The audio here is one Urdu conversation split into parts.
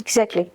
Exactly.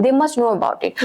they must know about it.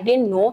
didn't know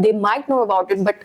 they might know about it, but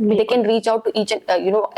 They can reach out to each and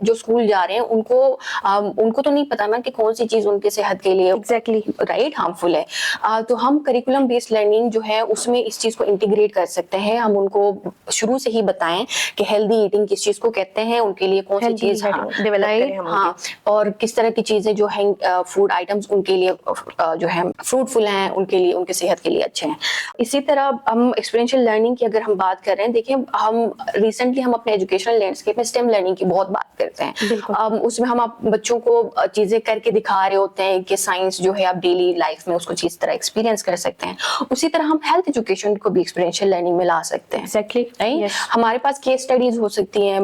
جو اسکول جا رہے ہیں ان کو تو نہیں پتا نا کہ کون سی چیز ان کے صحت کے لیے ایگزیکٹلی رائٹ ہارمفل ہے. تو ہم کریکولم بیسڈ لرننگ جو ہے اس میں اس چیز کو انٹیگریٹ کر سکتے ہیں. ہم ان کو شروع سے ہی بتائیں کہ ہیلدی ایٹنگ کس چیز کو کہتے ہیں, ان کے لیے کون سی چیز ہاں اور کس طرح کی چیزیں جو ہیں فوڈ آئٹمس ان کے لیے جو ہے فروٹفل ہیں, ان کے لیے ان کے صحت کے لیے اچھے ہیں. اسی طرح ہم ایکسپیرینشیل لرننگ کی اگر ہم بات کر رہے ہیں, دیکھیں ہم ریسنٹلی ہم اپنے ایجوکیشنل لینڈسکیپ میں اسٹیم لرننگ کی بہت بات کرتے ہیں. اس میں ہم بچوں کو چیزیں کر کے دکھا رہے ہوتے ہیں کہ سائنس جو ہے آپ ڈیلی لائف میں اس کو چیز طرح ایکسپیرینس کر سکتے ہیں. اسی طرح ہم ہیلتھ ایجوکیشن کو بھی ایکسپیرینشیل لرننگ میں لا سکتے ہیں. ہمارے پاس کیس اسٹڈیز ہو سکتی ہیں,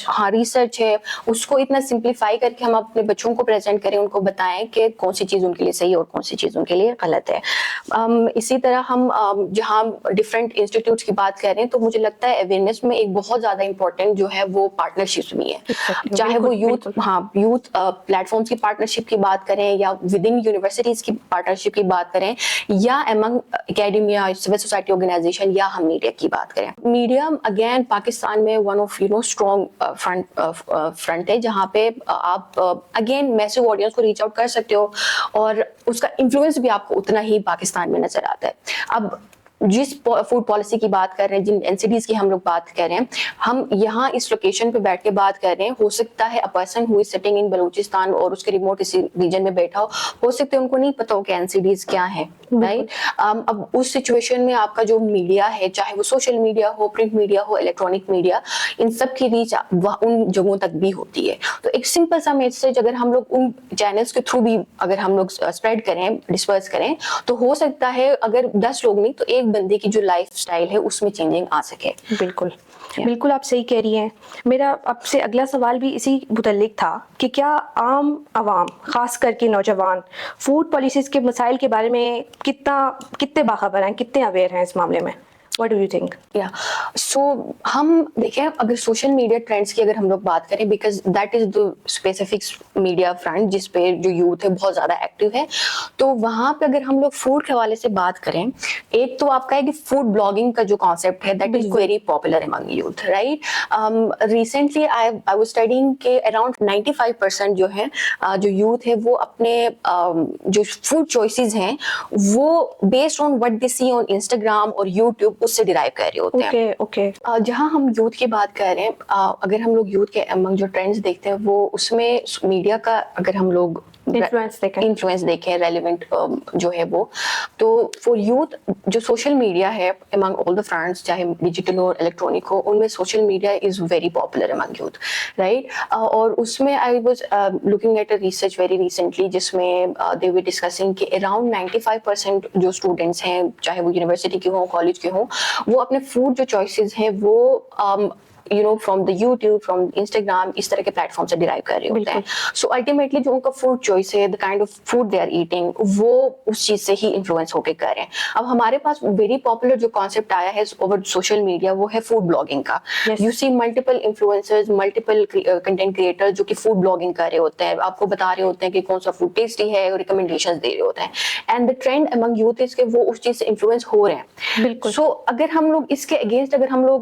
ہاں ریسرچ ہے, اس کو اتنا سمپلیفائی کر کے ہم اپنے بچوں کو پریزنٹ کریں, ان کو بتائیں کہ کون سی چیز ان کے لیے صحیح اور کون سی چیز ان کے لیے غلط ہے. اسی طرح ہم جہاں ڈفرینٹ انسٹیٹیوٹس کی بات کر رہے ہیں تو مجھے لگتا ہے اویئرنیس میں ایک بہت زیادہ امپورٹنٹ جو ہے وہ پارٹنرشپس بھی ہے, چاہے وہ یوتھ پلیٹ فارمس کی پارٹنرشپ کی بات کریں یا ود ان یونیورسٹیز کی پارٹنرشپ کی بات کریں یا امنگ اکیڈمیا, سول سوسائٹی آرگنائزیشن یا ہم میڈیا کی بات کریں. میڈیا اگین پاکستان میں ون آف اسٹرانگ فرنٹ ہے جہاں پہ آپ اگین میسو آڈینس کو ریچ آؤٹ کر سکتے ہو اور اس کا انفلوئنس بھی آپ کو اتنا ہی پاکستان میں نظر آتا ہے. اب جس فوڈ پالیسی کی بات کر رہے ہیں, جن NCDs کی ہم لوگ بات کر رہے ہیں, ہم یہاں اس لوکیشن پہ بیٹھ کے بات کر رہے ہیں. ہو سکتا ہے a person who is sitting in Balochistan اور اس کے ریموٹ کسی ریجن میں بیٹھا ہو سکتا ہے ان کو نہیں پتا ہو کہ NCDs کیا ہے, رائٹ. اب اس سچویشن میں آپ کا جو میڈیا ہے, چاہے وہ سوشل میڈیا ہو, پرنٹ میڈیا ہو, الیکٹرانک میڈیا, ان سب کی ریچ ان جگہوں تک بھی ہوتی ہے. تو ایک سمپل سا میسج اگر ہم لوگ ان چینلز کے تھرو بھی اگر ہم لوگ اسپریڈ کریں, ڈسپرس کریں, تو ہو سکتا ہے اگر 10 لوگ نہیں تو ایک بندے کی جو لائف سٹائل ہے اس میں چینجنگ آ سکے. بالکل آپ صحیح کہہ رہی ہیں. میرا آپ سے اگلا سوال بھی اسی متعلق تھا کہ کیا عام عوام خاص کر کے نوجوان فوڈ پالیسیز کے مسائل کے بارے میں کتنے باخبر ہیں, کتنے اویئر ہیں اس معاملے میں؟ What do you think? سو ہم دیکھیں اگر سوشل میڈیا ٹرینڈس کی اگر ہم لوگ بات کریں, because that is the specific media front جس پہ جو یوتھ ہے بہت زیادہ ایکٹیو ہے, تو وہاں پہ اگر ہم لوگ فوڈ کے حوالے سے بات کریں, ایک تو آپ کا ہے کہ فوڈ بلاگنگ کا جو کانسیپٹ ہے that is very popular among youth, right. Recently I was studying کہ اراؤنڈ 95% جو ہے جو یوتھ ہے وہ اپنے جو فوڈ چوائسیز ہیں وہ based on what they see on Instagram اور یوٹیوب اس سے ڈرائیو کر رہے ہوتے ہیں. جہاں ہم یوتھ کی بات کر رہے ہیں, اگر ہم لوگ یوتھ کے امنگ جو ٹرینڈز دیکھتے ہیں وہ اس میں میڈیا کا اگر ہم لوگ انفلوئنس دیکھیں ریلیونٹ جو ہے وہ, تو فور یوتھ جو سوشل میڈیا ہے امنگ آل دا فرنٹس, چاہے ڈیجیٹل ہو الیکٹرانک ہو, ان میں social media is very popular among youth, right. اور اس میں I was looking at a research very recently جس میں دے ور ڈسکسنگ کہ اراؤنڈ 95% جو اسٹوڈنٹس ہیں, چاہے وہ یونیورسٹی کے ہوں کالج کے ہوں, وہ اپنے فوڈ جو چوائسیز ہیں وہ from the YouTube, from Instagram, اس طرح کے پلیٹ فارم سے ڈرائیو کر رہے ہوتے ہیں. سو الٹیمیٹلی جو ان کا فوڈ چوائس ہے, the kind of food they are eating, وہ اس چیز سے ہی انفلوئنس ہو کے کر رہے ہیں. اب ہمارے پاس ویری پاپولر جو کانسیپٹ آیا ہے اوور سوشل میڈیا وہ ہے فوڈ بلاگنگ کا. You see multiple influencers, multiple content creator جو کہ فوڈ بلاگنگ کر رہے ہوتے ہیں, آپ کو بتا رہے ہوتے ہیں کہ کون سا فوڈ ٹیسٹی ہے, اور ریکمنڈیشن دے رہے ہوتے ہیں. And the trend among youth is کہ وہ اس چیز سے انفلوئنس ہو رہے ہیں. بالکل. سو اگر ہم لوگ اس کے اگینسٹ اگر ہم لوگ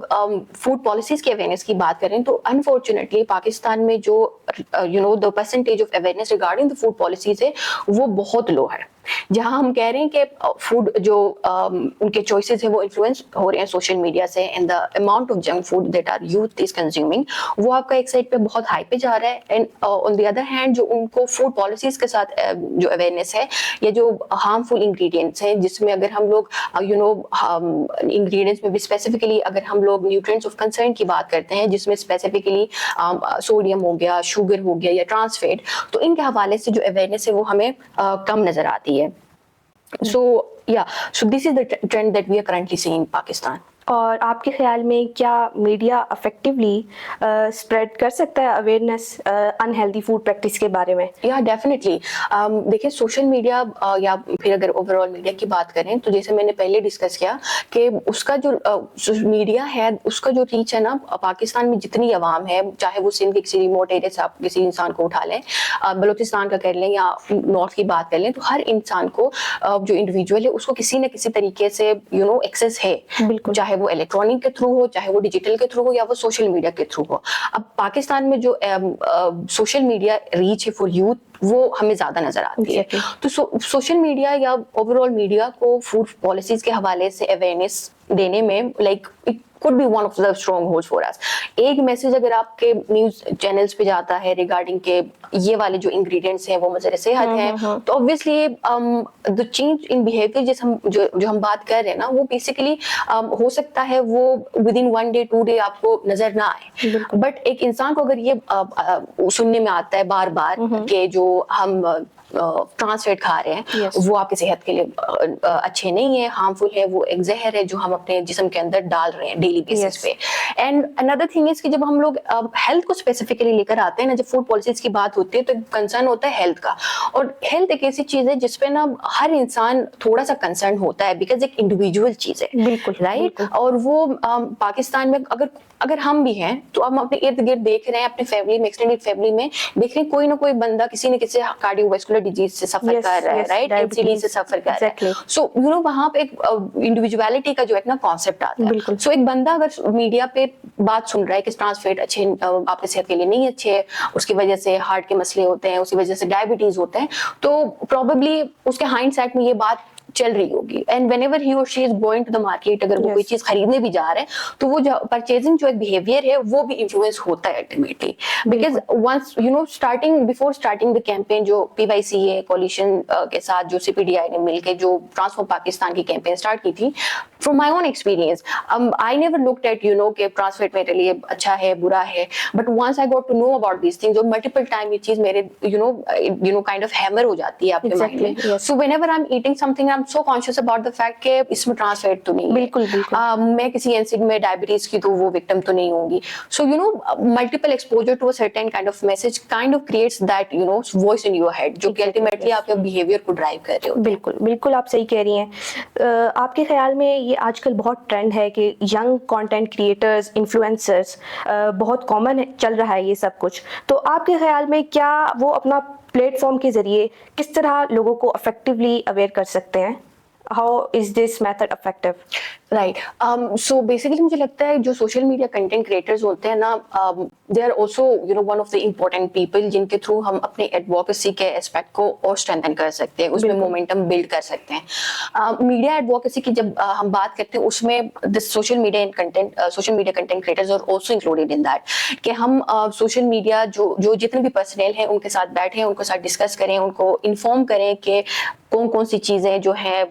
فوڈ پالیسیز کی اویئرنیس کی بات کریں تو انفارچونیٹلی پاکستان میں جو the percentage of awareness regarding the food policies ہے وہ بہت لو ہے. جہاں ہم کہہ رہے ہیں کہ فوڈ جو ان کے چوائسیز ہیں وہ انفلوئنس ہو رہے ہیں سوشل میڈیا سے, and the amount of junk food that our youth is consuming, وہ آپ کا ایک سائڈ پہ بہت ہائی پہ جا رہا ہے. And on the other hand جو ان کو فوڈ پالیسیز کے ساتھ جو اویئرنیس ہے یا جو ہارمفل انگریڈینٹس ہیں, جس میں اگر ہم لوگ انگریڈینٹس میں بھی اسپیسیفکلی اگر ہم لوگ نیوٹرینٹس آف کنسرن کی بات کرتے ہیں, جس میں اسپیسیفکلی سوڈیم ہو گیا, شوگر ہو گیا یا ٹرانس فیٹ, تو ان کے حوالے سے جو اویئرنیس ہے وہ ہمیں کم نظر آتی ہے. So this is the trend that we are currently seeing in Pakistan. اور آپ کے خیال میں کیا میڈیا افیکٹولی اسپریڈ کر سکتا ہے اویئرنیس انہیلدی فوڈ پریکٹس کے بارے میں؟ یا ڈیفینیٹلی. دیکھیں سوشل میڈیا یا پھر اگر اوور آل میڈیا کی بات کریں تو جیسے میں نے پہلے ڈسکس کیا کہ اس کا جو میڈیا ہے اس کا جو ریچ ہے نا, پاکستان میں جتنی عوام ہے, چاہے وہ سندھ کے کسی ریموٹ ایریا سے آپ کسی انسان کو اٹھا لیں, بلوچستان کا کر لیں یا نارتھ کی بات کر لیں, تو ہر انسان کو جو انڈیویجول ہے اس کو کسی نہ کسی طریقے سے ایکسیس ہے, چاہے وہ الیکٹرانک کے تھرو ہو, چاہے وہ ڈیجیٹل کے تھرو ہو, یا وہ سوشل میڈیا کے تھرو ہو. اب پاکستان میں جو سوشل میڈیا ریچ ہے فار یوتھ وہ ہمیں زیادہ نظر آتی ہے. تو سوشل میڈیا یا اوور آل میڈیا کو فوڈ پالیسیز کے حوالے سے اویئرنیس دینے میں like could be one of the strongholds for us. ایک میسج اگر آپ کے نیوز چینلز پہ جاتا ہے ریگارڈنگ کہ یہ والے جو انگریڈینٹس ہیں وہ مضر صحت ہیں, تو obviously the change in behavior جو ہم بات کر رہے ہیں نا, وہ بیسیکلی ہو سکتا ہے وہ within 1 day 2 day آپ کو نظر نہ آئے, بٹ ایک انسان کو اگر یہ سننے میں آتا ہے بار بار کہ جو ہم ٹرانس فیٹ کھا رہے ہیں وہ آپ کی صحت کے لیے اچھے نہیں ہے, ہارمفل ہے, وہ ایک زہر ہے جو ہم اپنے جسم کے اندر ڈال رہے ہیں ڈیلی بیسس پہ. اینڈ اندر تھنگ از کہ جب ہم لوگ ہیلتھ کو اسپیسیفکلی لے کر آتے ہیں نا, جب فوڈ پالیسیز کی بات ہوتی ہے تو کنسرن ہوتا ہے ہیلتھ کا, اور ہیلتھ ایک ایسی چیز ہے جس پہ نا ہر انسان تھوڑا سا کنسرن ہوتا ہے بیکاز ایک انڈیویجول چیز ہے, بالکل رائٹ. اور وہ پاکستان میں اگر ہم بھی ہیں تو ہم اپنے ارد گرد دیکھ رہے ہیں, اپنے فیملی میں ایکسٹینڈیڈ فیملی میں دیکھ رہے ہیں کوئی نہ کوئی بندہ کسی نہ کسی کارڈیو واسکولر ڈیزیز سے سفر کر رہا ہے, رائٹ, NCD سے سفر کر رہا ہے. سو یو نو وہاں پہ ایک انڈیویجویلٹی کا جو ہے نا کانسیپٹ آتا ہے. سو ایک بندہ اگر میڈیا پہ بات سن رہا ہے کہ ٹرانس فیٹ اچھے آپ کی صحت کے لیے نہیں اچھے, اس کی وجہ سے ہارٹ کے مسئلے ہوتے ہیں, اس کی وجہ سے ڈائبٹیز ہوتے ہیں, تو پروبیبلی اس کے ہائنڈ سائٹ میں یہ بات چل رہی ہوگی. And when ever he or she is going to the market, اگر وہ کوئی چیز خریدنے بھی جا رہے ہیں تو وہ پرچیزنگ جو ایک بیہیویئر ہے وہ بھی انفلوئنس ہوتا ہے ultimately, because once you know starting before starting the campaign جو PYCA کولیشن کے ساتھ جو CPDI نے مل کے جو ٹرانسفارم پاکستان کی کیمپین اسٹارٹ کی تھی, from my own experience I never looked at you know کہ ٹرانس فیٹ میرے لیے اچھا ہے برا ہے, but once I got to know about these things, اور multiple time یہ چیز میرے you know kind of hammer ہو جاتی ہے آپ کے مائنڈ میں. So whenever I'm eating something I'm so conscious about the fact کہ اس میں ٹرانس فیٹ تو نہیں ہے, بالکل میں کسی NCD میں ڈائبٹیز کی تو وہ وکٹم تو نہیں ہوں گی. So you know multiple exposure to a certain kind of message kind of creates that you know voice in your head جو کہ ultimately آپ کے behavior کو ڈرائیو کر رہے ہو. بالکل بالکل آپ صحیح کہہ رہی ہیں. آپ کے خیال میں یہ آج کل بہت ٹرینڈ ہے کہ ینگ کانٹینٹ کریٹرز انفلوئنسرز بہت کامن چل رہا ہے یہ سب کچھ, تو آپ کے خیال میں کیا وہ اپنا پلیٹ فارم کے ذریعے کس طرح لوگوں کو افیکٹولی اویئر کر سکتے ہیں؟ How is this method effective? Right. So basically مجھے لگتا ہے جو سوشل میڈیا کنٹینٹ کریٹرز ہوتے ہیں نا, they are also you know one of the important people جن کے تھرو ہم اپنے ایڈوکیسی کے اسپیکٹ کو اور اسٹرینتھن کر سکتے ہیں, اس میں مومنٹم بلڈ کر سکتے ہیں. میڈیا ایڈوکیسی کی جب ہم بات کرتے ہیں اس میں social media content creators are also included in that کہ ہم سوشل میڈیا جو جتنے بھی پرسنل ہیں ان کے ساتھ بیٹھیں, ان کے ساتھ ڈسکس کریں, ان کو انفارم کریں کہ کون سی چیزیں جو ہیں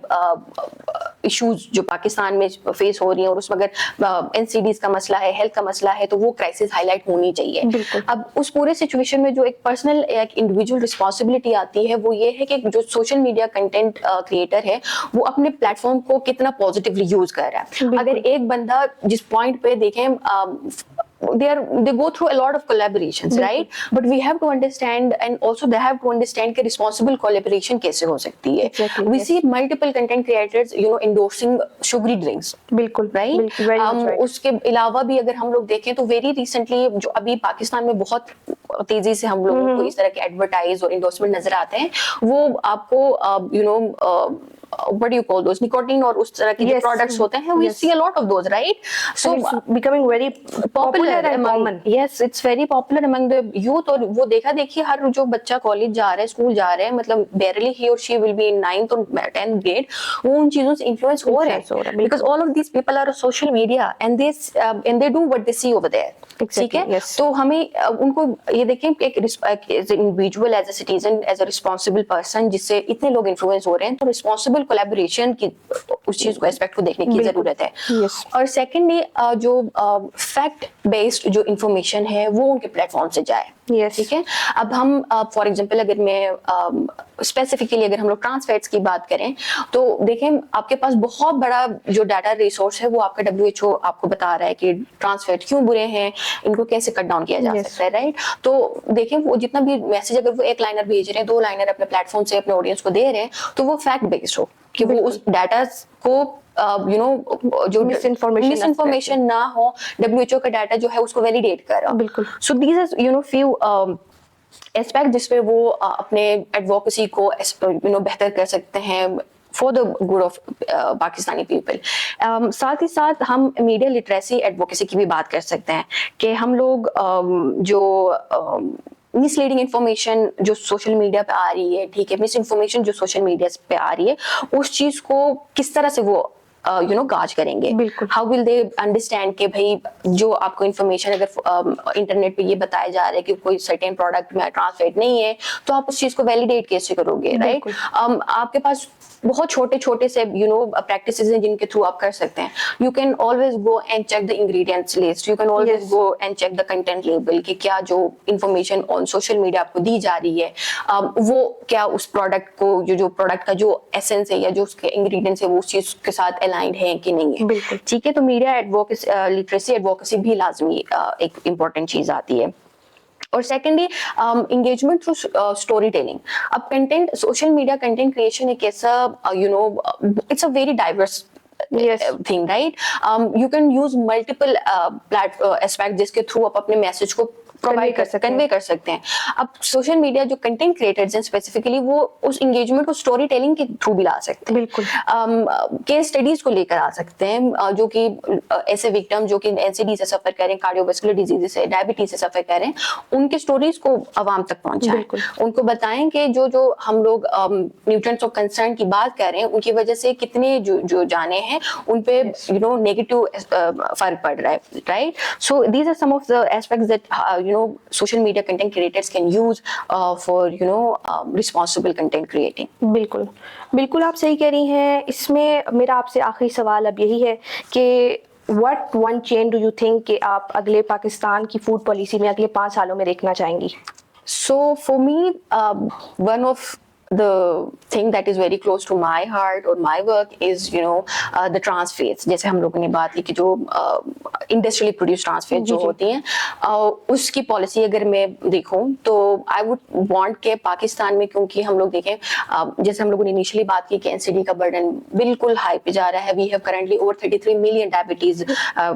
ایشوز جو پاکستان میں فیس ہو رہی ہیں, اور اس میں اگر NCDs کا مسئلہ ہے, ہیلتھ کا مسئلہ ہے, تو وہ کرائسس ہائی لائٹ ہونی چاہیے. اب اس پورے سچویشن میں جو ایک پرسنل ایک انڈیویجول رسپانسبلٹی آتی ہے وہ یہ ہے کہ جو سوشل میڈیا کنٹینٹ کریٹر ہے وہ اپنے پلیٹ فارم کو کتنا پازیٹیولی یوز کر رہا ہے. اگر ایک بندہ جس پوائنٹ پہ دیکھیں they go through a lot of collaborations, right? But we have to understand and also they have to understand کہ responsible collaboration کیسے ہو سکتی ہے. We see multiple content creators you know endorsing sugary drinks, بالکل right. اس کے علاوہ بھی اگر ہم لوگ دیکھیں تو very recently جو ابھی پاکستان میں بہت تیزی سے ہم لوگوں کو اس طرح کے ایڈورٹائز اور انڈورسمنٹ نظر آتے ہیں, وہ آپ کو you know what do you call those nicotine اور اس طرح کے جو products ہوتے ہیں, we see a lot of those, right? So it's becoming very popular and common. Yes, it's very popular among the youth. اور وہ دیکھا دیکھی ہر جو بچہ کالج جا رہا ہے, اسکول جا رہا ہے, مطلب barely he or she will be in 9th or 10th grade, وہ ان چیزوں سے انفلوئنس ہو رہے ہیں because all of these people are on social media and they do what they see over there. ٹھیک ہے, تو ہمیں ان کو یہ دیکھیں کہ as a individual, as a citizen, as a responsible person جس سے اتنے لوگ انفلوئنس ہو رہے ہیں, تو رسپانسبل کولیبوریشن کی اس چیز کو اسپیکٹ کو دیکھنے کی ضرورت ہے. اور سیکنڈلی جو فیکٹ بیسڈ جو انفارمیشن ہے وہ ان کے پلیٹ فارم سے جائے. ٹھیک ہے, اب ہم فار ایگزامپل اگر میں اسپیسیفکلی اگر ہم لوگ ٹرانس فیٹس کی بات کریں تو دیکھیں آپ کے پاس بہت بڑا جو ڈیٹا ریسورس ہے وہ آپ کا WHO آپ کو بتا رہا ہے کہ ٹرانس فیٹ کیوں برے ہیں, ان کو کیسے کٹ ڈاؤن کیا جا سکتا ہے, رائٹ. تو دیکھیں وہ جتنا بھی میسج اگر وہ 1 لائنر بھیج رہے ہیں, 2 لائنر اپنے پلیٹ فارم سے اپنے آڈینس کو دے رہے ہیں, تو وہ فیکٹ بیسڈ ہو کہ وہ اس ڈیٹا کو یو نو جو مس انفارمیشن نہ ہو, WHO کا ڈیٹا جو ہے اس کو ویلیڈیٹ کر رہا. بالکل. So these are you know few aspect جس پہ وہ اپنے ایڈوکیسی کو یو نو بہتر کر سکتے ہیں, for the good of Pakistani people. ساتھ ہی ساتھ ہم میڈیا لٹریسی ایڈوکیسی کی بھی بات کر سکتے ہیں کہ ہم لوگ جو مس لیڈنگ انفارمیشن جو سوشل میڈیا پہ آ رہی ہے, ٹھیک ہے, مس انفارمیشن جو سوشل میڈیا پہ آ رہی ہے, اس چیز کو کس طرح سے وہ گاج کریں گے. ہاؤ ول دے انڈرسٹینڈ کہ بھائی جو آپ کو انفارمیشن اگر انٹرنیٹ پہ یہ بتایا جا رہا ہے کہ کوئی سرٹین پروڈکٹ میں ٹرانسلیٹ نہیں ہے, تو آپ اس چیز کو ویلیڈیٹ کیسے کرو گے, رائٹ. آپ کے پاس بہت چھوٹے چھوٹے سے پریکٹسز ہیں جن کے تھرو آپ کر سکتے ہیں. You can always go and check the ingredients list, you can always go and check the content label کہ کیا جو انفارمیشن آن سوشل میڈیا آپ کو دی جا رہی ہے وہ کیا اس پروڈکٹ کو جو پروڈکٹ کا جو ایسنس ہے یا جو اس کے انگریڈینٹس ہے وہ اس چیز کے ساتھ الائنڈ ہے کہ نہیں ہے. ٹھیک ہے, تو میڈیا لٹریسی ایڈوکیسی بھی لازمی ایک امپورٹنٹ چیز آتی ہے. اور secondly engagement through story telling. اب content, social media content creation ایک ایسا it's a very diverse thing, right? You can use multiple aspects جس کے تھرو آپ اپنے میسج کو کنوے کر سکتے ہیں. اب سوشل میڈیا جو کنٹینٹ کریٹرز ہیں اسپیسیفکلی وہ اس انگیجمنٹ کو اسٹوری ٹیلنگ کے تھرو بھی لا سکتے ہیں. بالکل کیس اسٹڈیز کو لے کر آ سکتے ہیں جو کہ ایسے وکٹم جو کہ NCD سے سفر کر رہے ہیں, کارڈیو ویسکولر ڈیزیز سے, ڈائبٹیز سے سفر کر رہے ہیں, ان کے اسٹوریز کو عوام تک پہنچائیں, ان کو بتائیں کہ جو ہم لوگ نیوٹرینٹس آف کنسرن کی بات کر رہے ہیں ان کی وجہ سے کتنے جو جانے ہیں ان پہ نیگیٹو فرق پڑ رہا ہے, right. So these are some of the aspects that social media content creators can use for responsible content creating. بالکل آپ صحیح کہہ رہی ہیں. اس میں میرا آپ سے آخری سوال اب یہی ہے کہ what one change do you think کہ آپ اگلے پاکستان کی فوڈ پالیسی میں اگلے 5 سالوں میں دیکھنا چاہیں گی؟ So for me, one of the thing that is very close to my heart or my work is the trans fats. جیسے ہم لوگوں نے بات کی کہ جو انڈسٹریلی پروڈیوس trans fats جو ہوتی ہیں اس کی پالیسی اگر میں دیکھوں تو I would want کہ پاکستان میں, کیونکہ ہم لوگ دیکھیں جیسے ہم لوگوں نے انیشلی بات کی کہ NCD کا برڈن بالکل ہائی پہ جا رہا ہے. We have currently over 33 million diabetes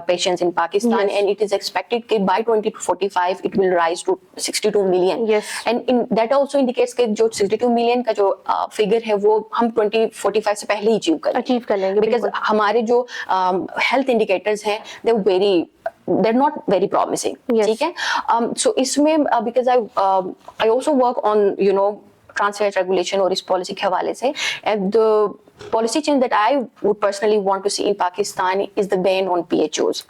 patients in Pakistan and it is expected کہ by 2045 it will rise to 62 million. And that also indicates کہ جو 62 million کا جو فگر ہے وہ ہم 2045 سے پہلے ہی اچیو کر لیں گے, بیکاز ہمارے جو ہیلتھ انڈیکیٹرز ہیں they're not very promising. ٹھیک ہے, so اس میں because I also work on trans fat regulation اور اس پالیسی کے حوالے سے, and the policy change that I would personally want to see in Pakistan is the ban on PHOs.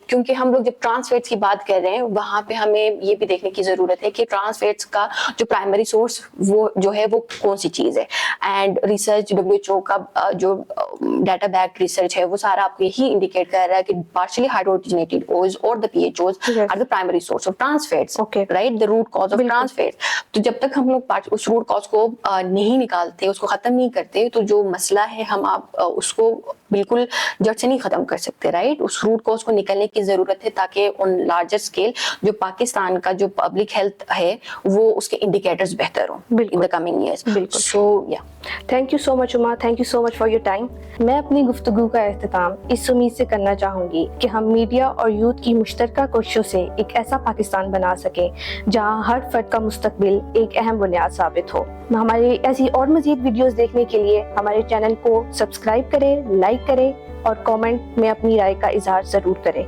کیونکہ ہم لوگ جب ٹرانس فیٹس کی بات کر رہے ہیں وہاں پہ ہمیں یہ بھی دیکھنے کی ضرورت ہے کہ ٹرانس فیٹس کا جو پرائمری سورس وہ جو ہے وہ کون سی چیز ہے. اینڈ ریسرچ WHO کا جو ڈیٹا بیکڈ ریسرچ ہے وہ سارا آپ کو یہی انڈیکیٹ کر رہا ہے کہ partially hydrogenated oils or the PHOs are the primary source of trans fats, right? The root cause of trans fats. تو جب تک ہم لوگ اس روٹ کاز کو نہیں نکالتے, اس کو ختم نہیں کرتے, تو جو مسئلہ ہے ہم آپ اس کو بالکل جڑ سے نہیں ختم کر سکتے, رائٹ. اس روٹ کاز کو نکلنے کی ضرورت ہے تاکہ آن لارجر اسکیل جو پاکستان کا جو پبلک ہیلتھ ہے وہ اس کے انڈیکیٹرز بہتر ہوں ان دا کمنگ ایئرز. سو یا تھینک یو سو مچ عما, thank you so much for your time. میں اپنی گفتگو کا اختتام اس امید سے کرنا چاہوں گی کہ ہم میڈیا اور یوتھ کی مشترکہ کوششوں سے ایک ایسا پاکستان بنا سکیں جہاں ہر فرد کا مستقبل ایک اہم بنیاد ثابت ہو. ہماری ایسی اور مزید ویڈیوز دیکھنے کے لیے ہمارے چینل کو سبسکرائب کریں, لائک کریں اور کامنٹ میں اپنی رائے کا اظہار ضرور کریں.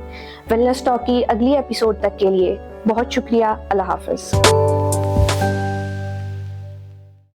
ویلنس ٹاک کی اگلی ایپیسوڈ تک کے لیے بہت شکریہ. اللہ حافظ.